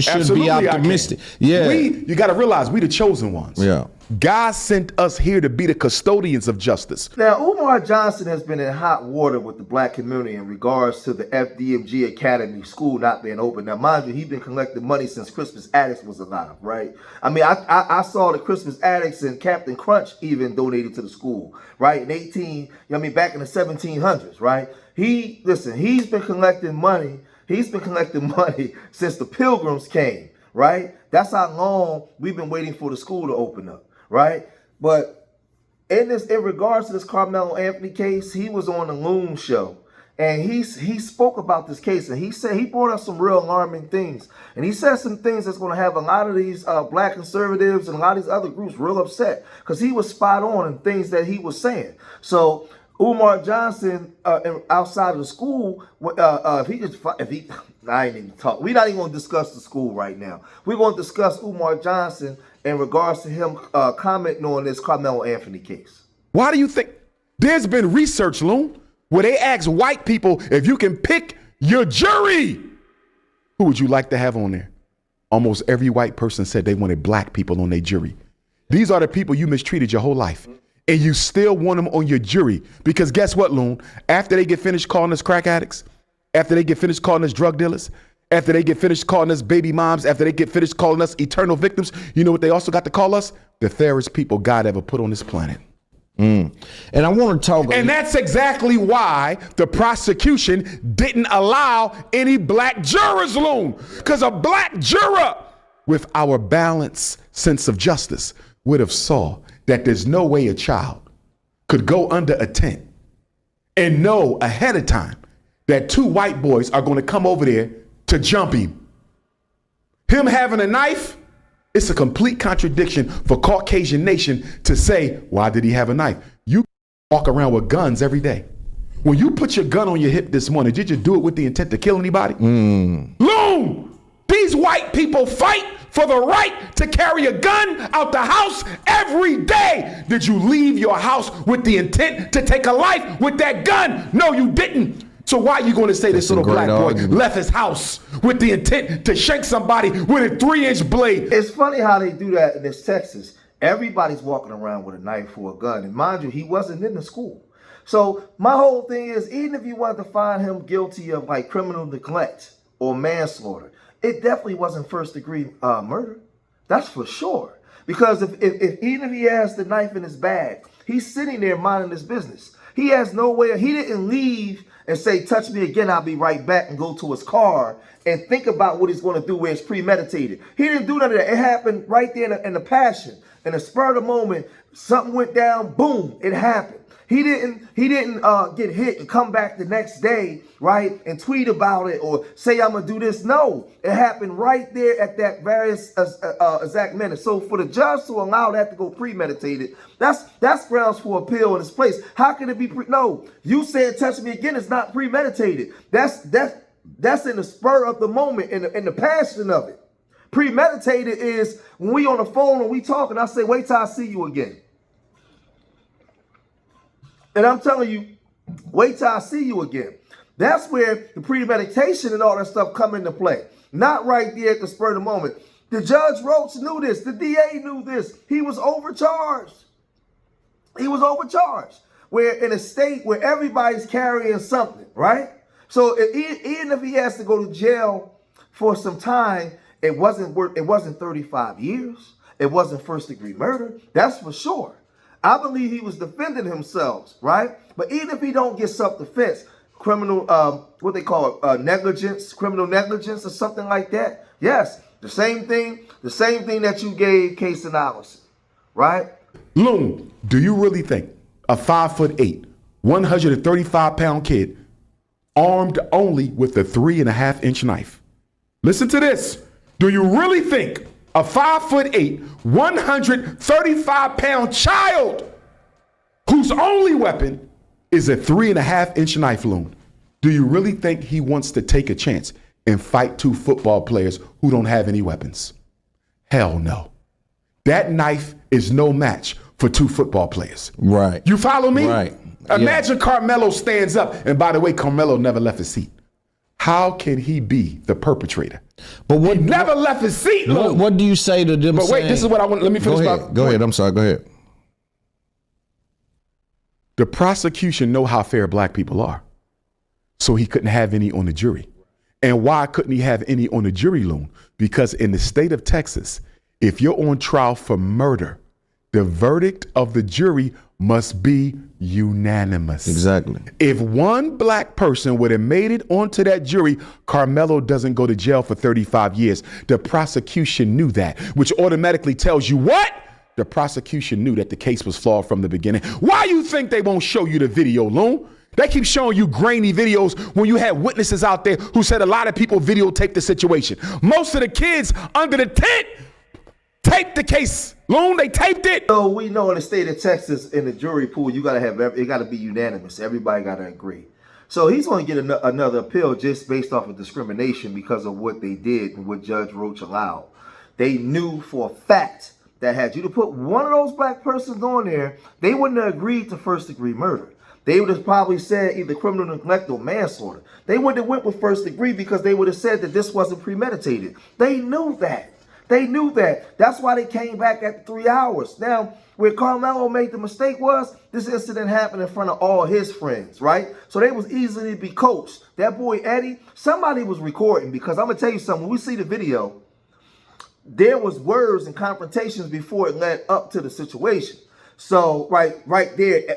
should be optimistic. Yeah. You got to realize we the chosen ones. Yeah. God sent us here to be the custodians of justice. Now, Umar Johnson has been in hot water with the black community in regards to the FDMG Academy school not being open. Now, mind you, he's been collecting money since Christmas Addicts was alive, right? I mean, I saw the Christmas Addicts and Captain Crunch even donated to the school, right? Back in the 1700s, right? He's been collecting money. He's been collecting money since the Pilgrims came, right? That's how long we've been waiting for the school to open up. Right, but in regards to this Carmelo Anthony case, he was on the Loon show, and he spoke about this case, and he said he brought up some real alarming things, and he said some things that's going to have a lot of these black conservatives and a lot of these other groups real upset, because he was spot on in things that he was saying. So Umar Johnson, outside of the school, I ain't even talk. We're not even going to discuss the school right now. We're going to discuss Umar Johnson in regards to him commenting on this Carmelo Anthony case. Why do you think there's been research, Loon, where they ask white people if you can pick your jury, who would you like to have on there? Almost every white person said they wanted black people on their jury. These are the people you mistreated your whole life. And you still want them on your jury. Because guess what, Loon? After they get finished calling us crack addicts, after they get finished calling us drug dealers, after they get finished calling us baby moms, after they get finished calling us eternal victims, you know what they also got to call us? The fairest people God ever put on this planet. And I want to talk. And that's exactly why the prosecution didn't allow any black jurors, Loon. Because a black juror with our balanced sense of justice would have saw that there's no way a child could go under a tent and know ahead of time that two white boys are going to come over there to jump him. Him having a knife, it's a complete contradiction for Caucasian nation to say, why did he have a knife? You walk around with guns every day. When you put your gun on your hip this morning, did you do it with the intent to kill anybody? Loon, these white people fight for the right to carry a gun out the house every day. Did you leave your house with the intent to take a life with that gun? No, you didn't. So why are you going to say this little black boy left his house with the intent to shank somebody with a 3-inch blade? It's funny how they do that in this Texas. Everybody's walking around with a knife or a gun. And mind you, he wasn't in the school. So my whole thing is, even if you wanted to find him guilty of like criminal neglect or manslaughter, it definitely wasn't first degree murder. That's for sure. Because if even if he has the knife in his bag, he's sitting there minding his business. He has no way. He didn't leave and say, touch me again, I'll be right back, and go to his car and think about what he's going to do where it's premeditated. He didn't do none of that. It happened right there in the passion. In the spur of the moment, something went down, boom, it happened. He didn't get hit and come back the next day, right, and tweet about it or say, I'm going to do this. No, it happened right there at that various exact minute. So for the judge to allow that to go premeditated, that's grounds for appeal in this place. How can it be? No, you said touch me again. It's not premeditated. That's in the spur of the moment, in the passion of it. Premeditated is when we on the phone and we talking, I say, wait till I see you again. And I'm telling you, wait till I see you again. That's where the premeditation and all that stuff come into play. Not right there at the spur of the moment. The Judge Roach knew this. The DA knew this. He was overcharged. He was overcharged. We're in a state where everybody's carrying something, right? So even if he has to go to jail for some time, it wasn't 35 years. It wasn't first degree murder. That's for sure. I believe he was defending himself, right? But even if he don't get self-defense, criminal, what they call it, negligence, criminal negligence or something like that, yes, the same thing that you gave Case Allison, right? Loon, do you really think a 5'8", 135-pound kid armed only with a 3.5-inch knife? Listen to this. Do you really think a 5'8", 135-pound child whose only weapon is a 3.5-inch knife, Loon? Do you really think he wants to take a chance and fight two football players who don't have any weapons? Hell no. That knife is no match for two football players. Right. You follow me? Right. Imagine Carmelo stands up, and by the way, Carmelo never left his seat. How can he be the perpetrator? But what He never left his seat, Lou. what do you say to them? But wait, this is what I want. Let me finish. Go ahead. I'm sorry. Go ahead. The prosecution know how fair black people are, so he couldn't have any on the jury. And why couldn't he have any on the jury, Loon? Because in the state of Texas, if you're on trial for murder, the verdict of the jury must be unanimous. Exactly. If one black person would have made it onto that jury, Carmelo doesn't go to jail for 35 years. The prosecution knew that, which automatically tells you what? The prosecution knew that the case was flawed from the beginning. Why you think they won't show you the video, Loon? They keep showing you grainy videos when you had witnesses out there who said a lot of people videotaped the situation. Most of the kids under the tent taped the case. Loon, they taped it. So we know in the state of Texas, in the jury pool, you gotta have it gotta be unanimous. Everybody gotta agree. So he's going to get another appeal just based off of discrimination because of what they did and what Judge Roach allowed. They knew for a fact that had you to put one of those black persons on there, they wouldn't have agreed to first-degree murder. They would have probably said either criminal neglect or manslaughter. They wouldn't have went with first degree because they would have said that this wasn't premeditated. They knew that. They knew that. That's why they came back at 3 hours. Now, where Carmelo made the mistake was, this incident happened in front of all his friends, right? So they was easily be coached. That boy Eddie, somebody was recording, because I'm going to tell you something. When we see the video, there was words and confrontations before it led up to the situation. So right there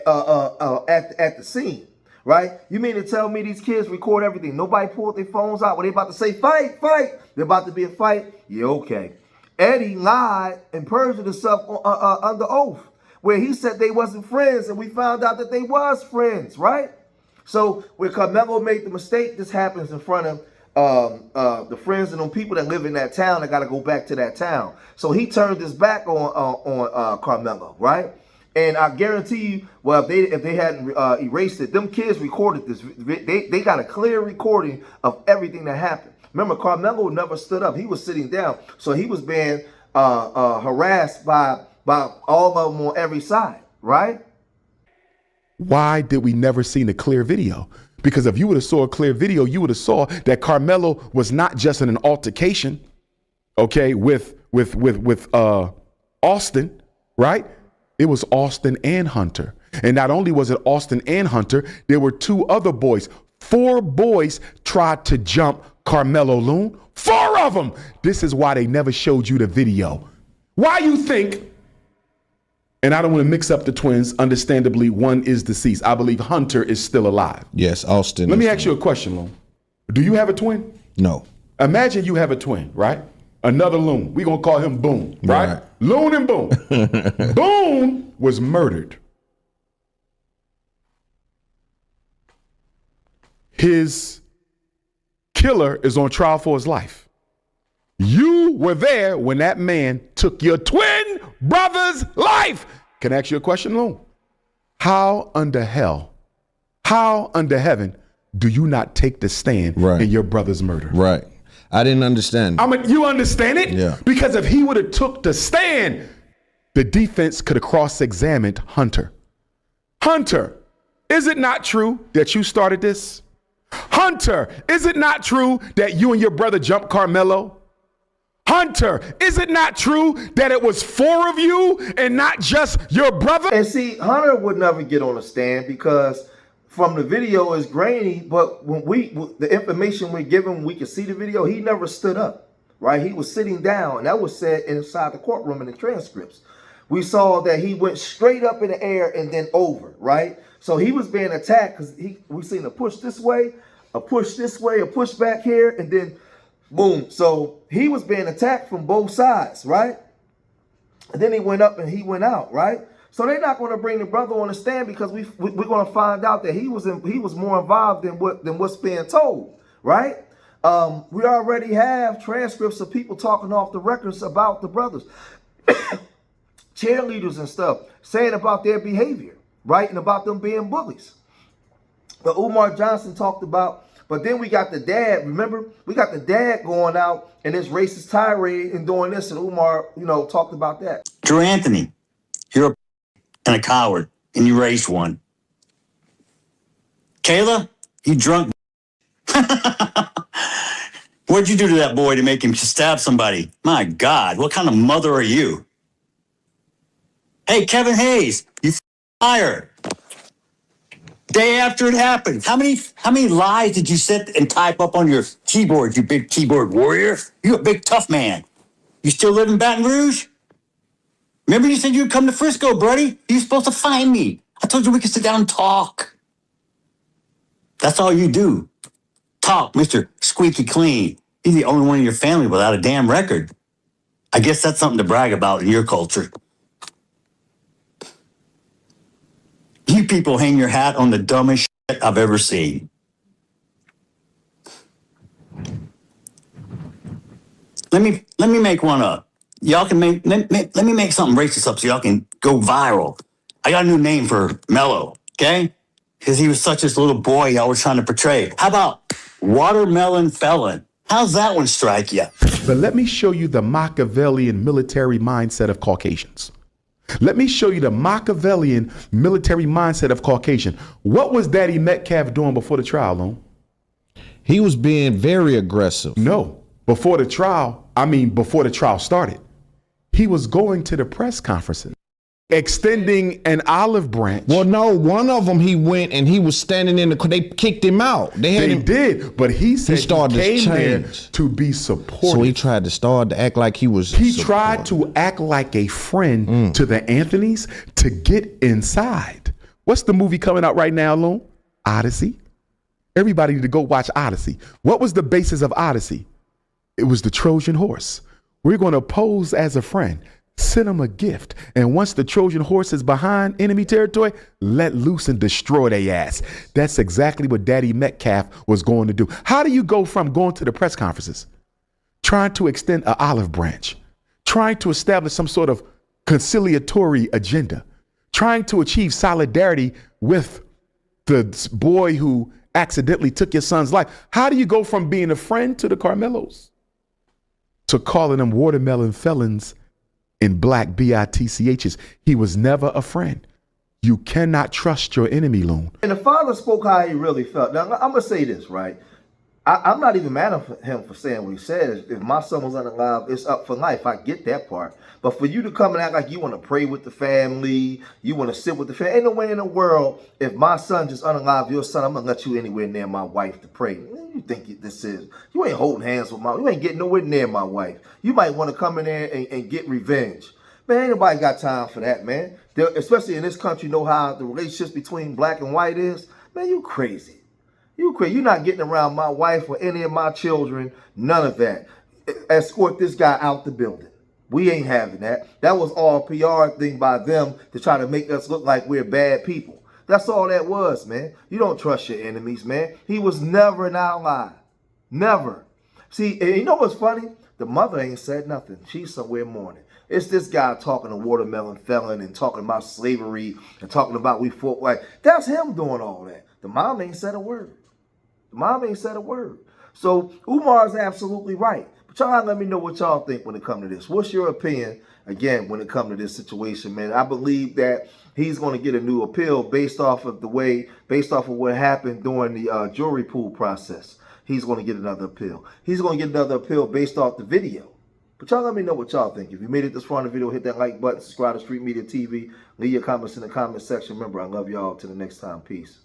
at the scene, right? You mean to tell me these kids record everything? Nobody pulled their phones out when they about to say fight, fight. They're about to be a fight. Yeah, okay. Eddie lied and perjured himself under oath, where he said they wasn't friends, and we found out that they was friends, right? So where Carmelo made the mistake, this happens in front of the friends and them people that live in that town that got to go back to that town. So he turned his back on Carmelo, right? And I guarantee you, well, if they hadn't erased it, them kids recorded this. They got a clear recording of everything that happened. Remember, Carmelo never stood up. He was sitting down. So he was being harassed by all of them on every side, right? Why did we never see a clear video? Because if you would have saw a clear video, you would have saw that Carmelo was not just in an altercation, okay, with Austin, right? It was Austin and Hunter. And not only was it Austin and Hunter, there were two other boys. 4 boys tried to jump Carmelo, Loon. 4 of them. This is why they never showed you the video. Why you think, and I don't want to mix up the twins, understandably, one is deceased. I believe Hunter is still alive. Yes, Austin. Let me ask you a question, Loon. Do you have a twin? No. Imagine you have a twin, right? Another Loon. We're going to call him Boone, right? Loon and Boone. Boone was murdered. His killer is on trial for his life. You were there when that man took your twin brother's life. Can I ask you a question, Loon? How under heaven do you not take the stand in your brother's murder? Right. I didn't understand. You understand it? Yeah. Because if he would have took the stand, the defense could have cross-examined Hunter. Hunter, is it not true that you started this? Hunter, is it not true that you and your brother jumped Carmelo? Hunter, is it not true that it was 4 of you and not just your brother? And see, Hunter would never get on a stand because from the video is grainy, but when the information we're given, we can see the video, he never stood up, right? He was sitting down, and that was said inside the courtroom in the transcripts. We saw that he went straight up in the air and then over, right? So he was being attacked because we seen a push this way, a push this way, a push back here, and then boom. So he was being attacked from both sides, right? And then he went up and he went out, right? So they're not going to bring the brother on the stand because we're going to find out that he was more involved than what's being told, right? We already have transcripts of people talking off the records about the brothers, cheerleaders and stuff, saying about their behavior, right, and about them being bullies. But Umar Johnson talked about. But then we got the dad. Remember, we got the dad going out and this racist tirade and doing this, and Umar, talked about that. Drew Anthony, you're a and a coward, and you raised one. Kayla, you drunk. What'd you do to that boy to make him stab somebody? My God, what kind of mother are you? Hey, Kevin Hayes, you liar. Day after it happened, how many lies did you sit and type up on your keyboard, you big keyboard warrior? You a big tough man. You still live in Baton Rouge? Remember you said you'd come to Frisco, buddy? You were supposed to find me. I told you we could sit down and talk. That's all you do. Talk, Mr. Squeaky Clean. You're the only one in your family without a damn record. I guess that's something to brag about in your culture. You people hang your hat on the dumbest shit I've ever seen. Let me make one up. Y'all can let me make something racist up so y'all can go viral. I got a new name for Mello, okay? Because he was such this little boy y'all were trying to portray. How about Watermelon Felon? How's that one strike you? But let me show you the Machiavellian military mindset of Caucasians. Let me show you the Machiavellian military mindset of Caucasian. What was Daddy Metcalf doing before the trial, Lone? He was being very aggressive. No, before the trial started, he was going to the press conferences, extending an olive branch. Well, no, one of them he went and he was standing in they kicked him out. They did, but he said he started to came there change. to be supportive. So he tried to start to act like he was. He tried to act like a friend to the Anthonys to get inside. What's the movie coming out right now, Lone? Odyssey. Everybody need to go watch Odyssey. What was the basis of Odyssey? It was the Trojan horse. We're going to pose as a friend, send them a gift, and once the Trojan horse is behind enemy territory, let loose and destroy their ass. That's exactly what Daddy Metcalf was going to do. How do you go from going to the press conferences, trying to extend an olive branch, trying to establish some sort of conciliatory agenda, trying to achieve solidarity with the boy who accidentally took your son's life? How do you go from being a friend to the Carmelos to calling them watermelon felons in black BITCHs? He was never a friend. You cannot trust your enemy, Loon. And the father spoke how he really felt. Now, I'm going to say this, right? I'm not even mad at him for saying what he said. If my son was unalive, it's up for life. I get that part. But for you to come and act like you want to pray with the family, you want to sit with the family, ain't no way in the world, if my son just unalive your son, I'm going to let you anywhere near my wife to pray. You think this is? You ain't holding hands with you ain't getting nowhere near my wife. You might want to come in there and get revenge. Man, ain't nobody got time for that, man. Especially in this country, know how the relationships between black and white is. Man, you crazy. You crazy. You're not getting around my wife or any of my children. None of that. Escort this guy out the building. We ain't having that. That was all a PR thing by them to try to make us look like we're bad people. That's all that was, man. You don't trust your enemies, man. He was never an ally. Never. See, and you know what's funny? The mother ain't said nothing. She's somewhere mourning. It's this guy talking to Watermelon Felon and talking about slavery and talking about we fought like. That's him doing all that. The mom ain't said a word. The mom ain't said a word. So Umar's absolutely right. But y'all let me know what y'all think when it comes to this. What's your opinion, again, when it comes to this situation, man? I believe that he's going to get a new appeal based off of what happened during the jury pool process. He's going to get another appeal. He's going to get another appeal based off the video. But y'all let me know what y'all think. If you made it this far in the video, hit that like button, subscribe to Street Media TV, leave your comments in the comment section. Remember, I love y'all. Till the next time. Peace.